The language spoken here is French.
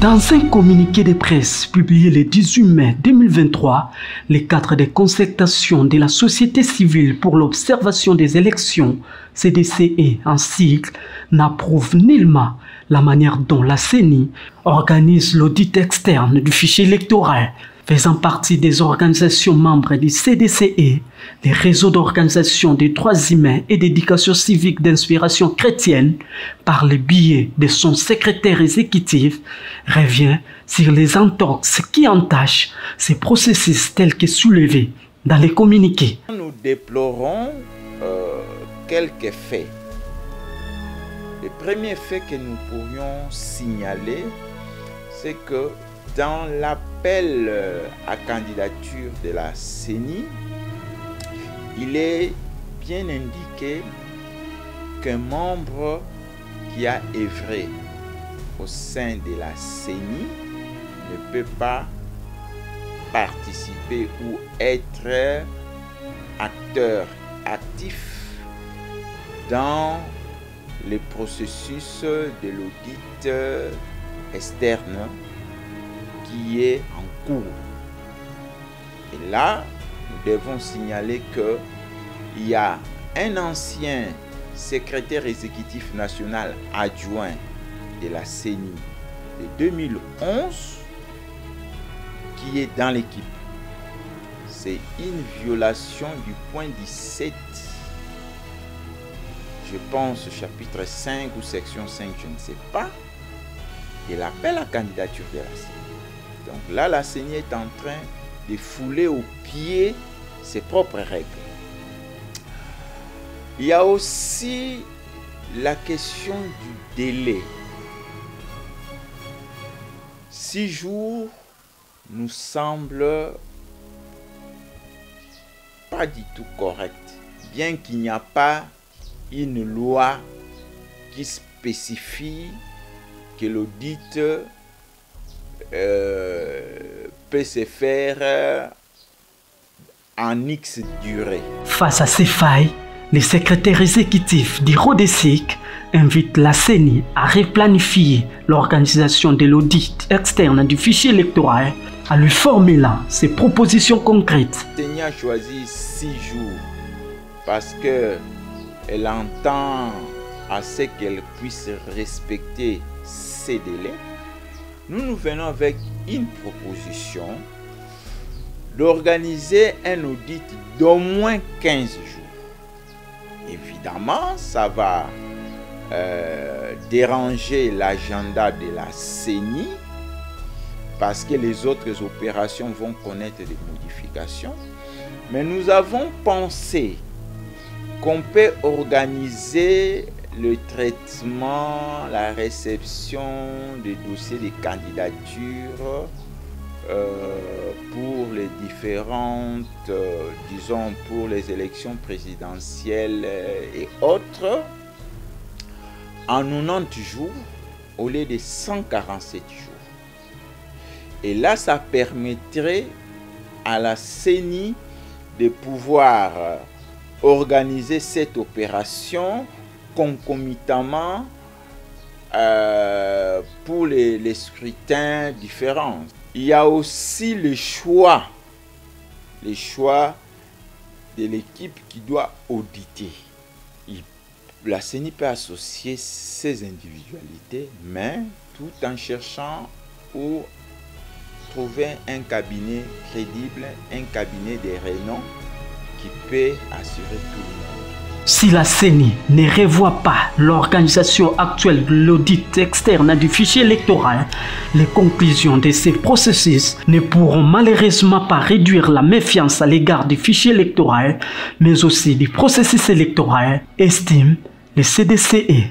Dans un communiqué de presse publié le 18 mai 2023, les cadres de concertation de la société civile pour l'observation des élections, CDCE en sigle, n'approuvent nullement la manière dont la CENI organise l'audit externe du fichier électoral. Faisant partie des organisations membres du CDCE, les réseaux d'organisation des droits humains et d'éducation civique d'inspiration chrétienne, par le biais de son secrétaire exécutif, revient sur les entorses qui entachent ces processus tels que soulevés dans les communiqués. Nous déplorons quelques faits. Le premier fait que nous pourrions signaler, c'est que dans l'appel à candidature de la CENI, il est bien indiqué qu'un membre qui a œuvré au sein de la CENI ne peut pas participer ou être acteur actif dans le processus de l'audit externe qui est en cours. Et là, nous devons signaler qu'il y a un ancien secrétaire exécutif national adjoint de la CENI de 2011 qui est dans l'équipe. C'est une violation du point 17, je pense chapitre 5 ou section 5, je ne sais pas, de l'appel à candidature de la CENI. Donc là, la CENI est en train de fouler aux pieds ses propres règles. Il y a aussi la question du délai. 6 jours nous semble pas du tout correct, bien qu'il n'y a pas une loi qui spécifie que l'audit peut se faire en X durée. Face à ces failles, le secrétaire exécutif du RODESIC invite la CENI à replanifier l'organisation de l'audit externe du fichier électoral en lui formulant ses propositions concrètes. La CENI a choisi 6 jours parce qu'elle entend à ce qu'elle puisse respecter ces délais. Nous venons avec une proposition d'organiser un audit d'au moins 15 jours. Évidemment, ça va déranger l'agenda de la CENI parce que les autres opérations vont connaître des modifications. Mais nous avons pensé qu'on peut organiser le traitement, la réception des dossiers de candidature pour les différentes, disons, pour les élections présidentielles et autres, en 90 jours au lieu de 147 jours. Et là, ça permettrait à la CENI de pouvoir organiser cette opération concomitamment pour les scrutins différents. Il y a aussi le choix de l'équipe qui doit auditer. La CENI peut associer ces individualités, mais tout en cherchant où trouver un cabinet crédible, un cabinet de renom qui peut assurer tout le monde. Si la CENI ne revoit pas l'organisation actuelle de l'audit externe du fichier électoral, les conclusions de ces processus ne pourront malheureusement pas réduire la méfiance à l'égard du fichier électoral, mais aussi du processus électoral, estime le CDCE.